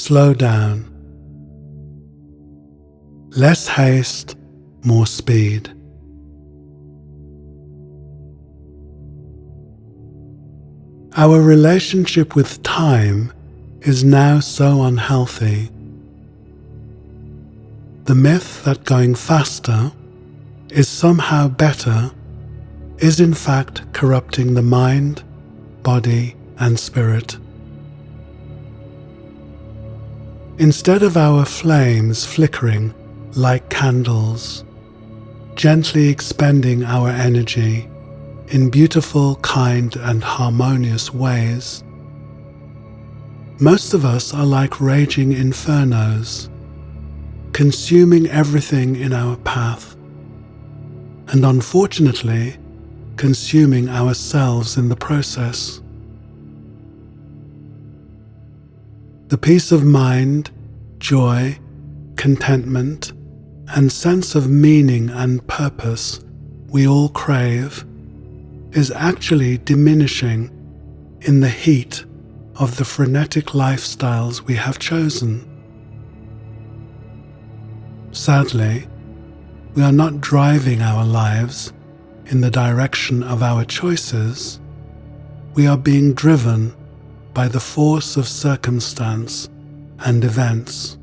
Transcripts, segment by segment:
slow down. Less haste, more speed. Our relationship with time is now so unhealthy. The myth that going faster is somehow better is in fact corrupting the mind, body, and spirit. Instead of our flames flickering like candles, gently expending our energy in beautiful, kind, and harmonious ways, most of us are like raging infernos, consuming everything in our path, and unfortunately, consuming ourselves in the process. The peace of mind, joy, contentment, and sense of meaning and purpose we all crave is actually diminishing in the heat of the frenetic lifestyles we have chosen. Sadly, we are not driving our lives in the direction of our choices. We are being driven by the force of circumstance and events.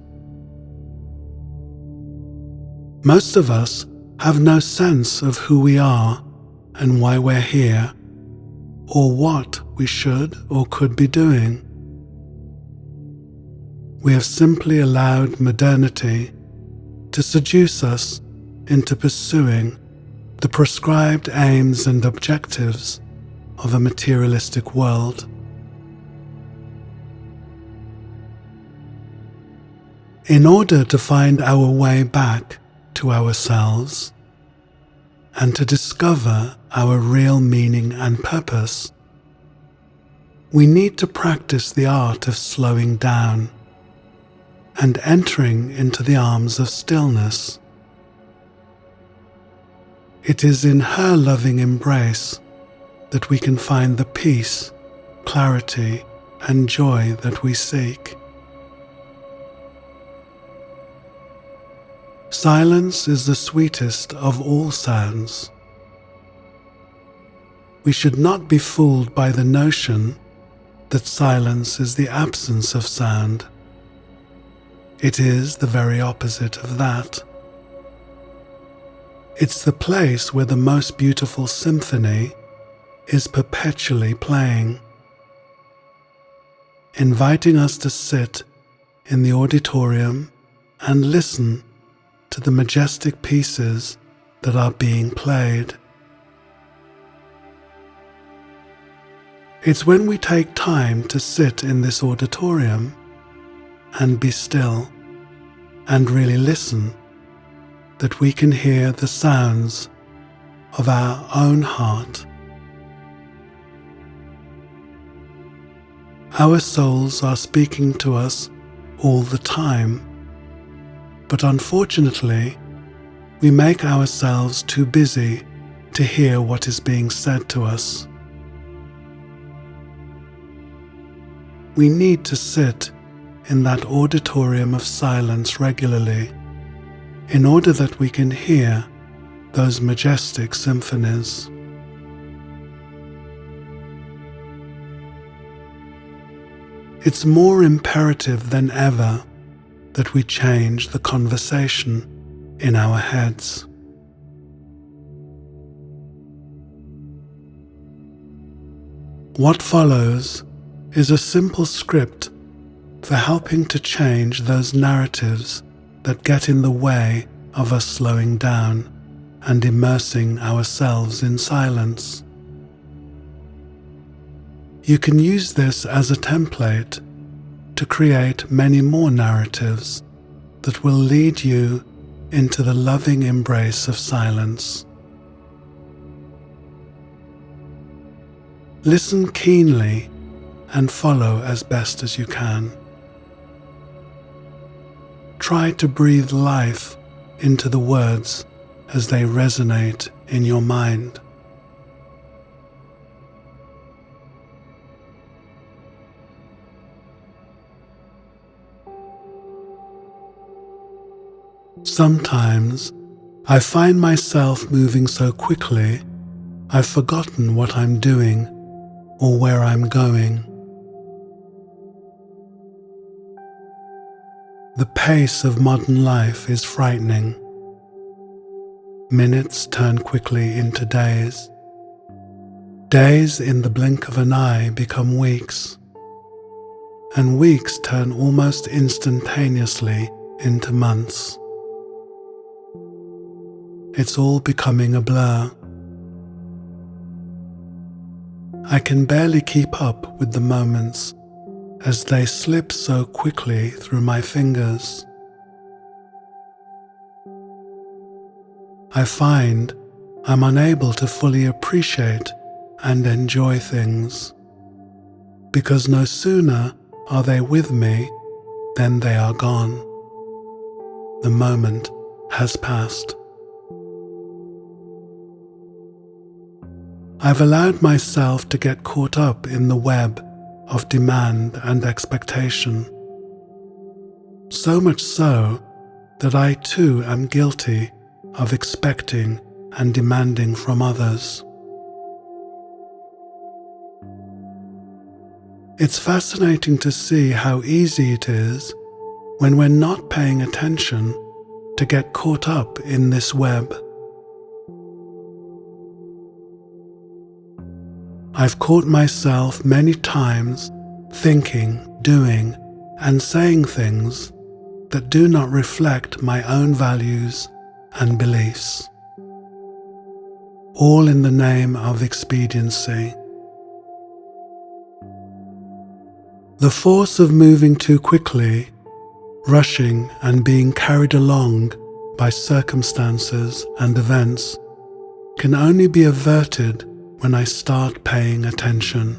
Most of us have no sense of who we are and why we're here, or what we should or could be doing. We have simply allowed modernity to seduce us into pursuing the prescribed aims and objectives of a materialistic world. In order to find our way back to ourselves and to discover our real meaning and purpose, we need to practice the art of slowing down and entering into the arms of stillness. It is in her loving embrace that we can find the peace, clarity, and joy that we seek. Silence is the sweetest of all sounds. We should not be fooled by the notion that silence is the absence of sound. It is the very opposite of that. It's the place where the most beautiful symphony is perpetually playing, inviting us to sit in the auditorium and listen to the majestic pieces that are being played. It's when we take time to sit in this auditorium and be still and really listen that we can hear the sounds of our own heart. Our souls are speaking to us all the time, but unfortunately, we make ourselves too busy to hear what is being said to us. We need to sit in that auditorium of silence regularly in order that we can hear those majestic symphonies. It's more imperative than ever that we change the conversation in our heads. What follows is a simple script for helping to change those narratives that get in the way of us slowing down and immersing ourselves in silence. You can use this as a template to create many more narratives that will lead you into the loving embrace of silence. Listen keenly and follow as best as you can. Try to breathe life into the words as they resonate in your mind. Sometimes I find myself moving so quickly I've forgotten what I'm doing or where I'm going. The pace of modern life is frightening. Minutes turn quickly into days. Days in the blink of an eye become weeks, and weeks turn almost instantaneously into months. It's all becoming a blur. I can barely keep up with the moments as they slip so quickly through my fingers. I find I'm unable to fully appreciate and enjoy things, because no sooner are they with me than they are gone. The moment has passed. I've allowed myself to get caught up in the web of demand and expectation, so much so that I too am guilty of expecting and demanding from others. It's fascinating to see how easy it is, when we're not paying attention, to get caught up in this web. I've caught myself many times thinking, doing, and saying things that do not reflect my own values and beliefs, all in the name of expediency. The force of moving too quickly, rushing and being carried along by circumstances and events, can only be averted when I start paying attention.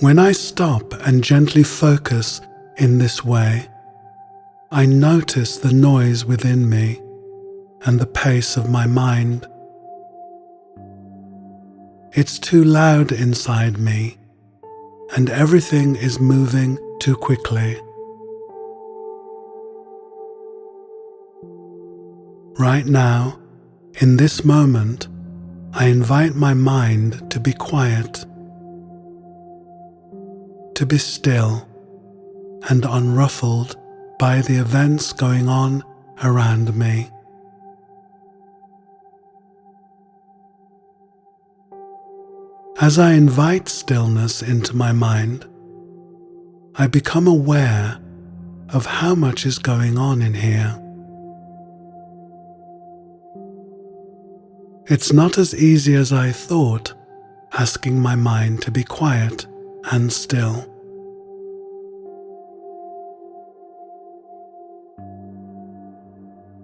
When I stop and gently focus in this way, I notice the noise within me and the pace of my mind. It's too loud inside me, and everything is moving too quickly. Right now, in this moment, I invite my mind to be quiet, to be still and unruffled by the events going on around me. As I invite stillness into my mind, I become aware of how much is going on in here. It's not as easy as I thought, asking my mind to be quiet and still.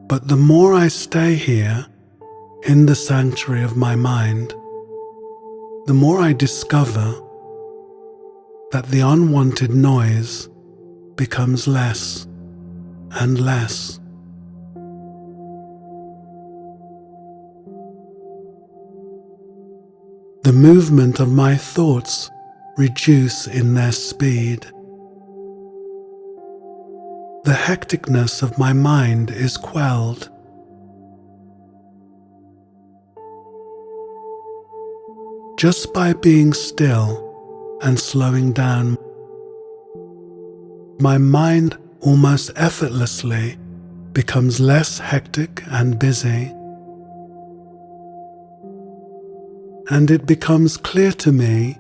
But the more I stay here, in the sanctuary of my mind, the more I discover that the unwanted noise becomes less and less. The movement of my thoughts reduce in their speed. The hecticness of my mind is quelled. Just by being still and slowing down, my mind almost effortlessly becomes less hectic and busy. And it becomes clear to me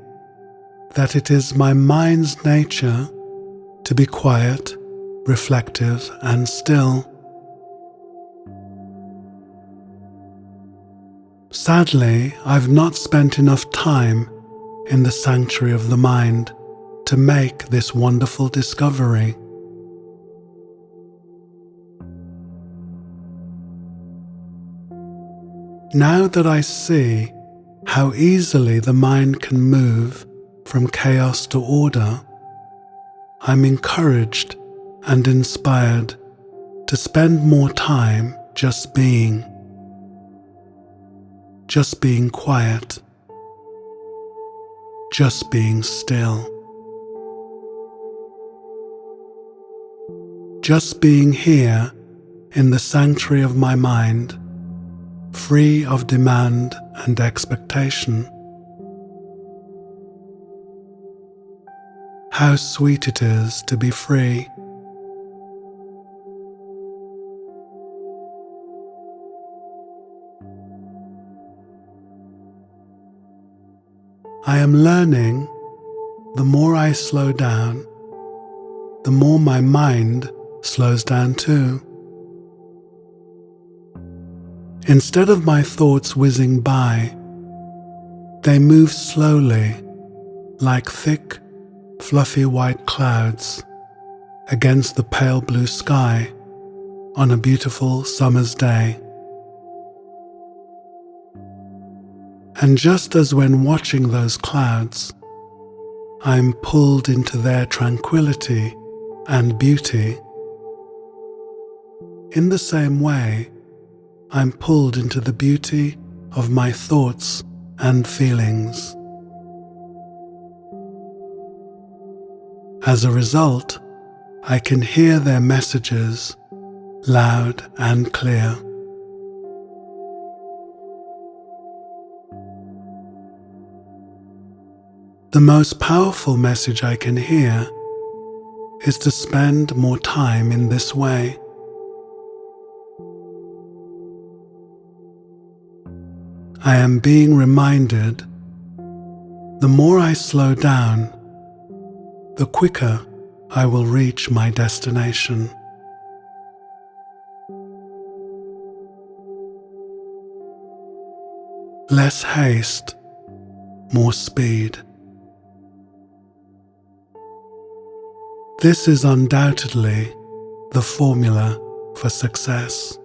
that it is my mind's nature to be quiet, reflective, and still. Sadly, I've not spent enough time in the sanctuary of the mind to make this wonderful discovery. Now that I see how easily the mind can move from chaos to order, I'm encouraged and inspired to spend more time just being quiet, just being still. just being here in the sanctuary of my mind, free of demand and expectation. How sweet it is to be free. I am learning, the more I slow down, the more my mind slows down too. Instead of my thoughts whizzing by, they move slowly, like thick, fluffy white clouds against the pale blue sky on a beautiful summer's day. And just as when watching those clouds, I'm pulled into their tranquility and beauty, in the same way, I'm pulled into the beauty of my thoughts and feelings. As a result, I can hear their messages loud and clear. The most powerful message I can hear is to spend more time in this way. I am being reminded, the more I slow down, the quicker I will reach my destination. Less haste, more speed. This is undoubtedly the formula for success.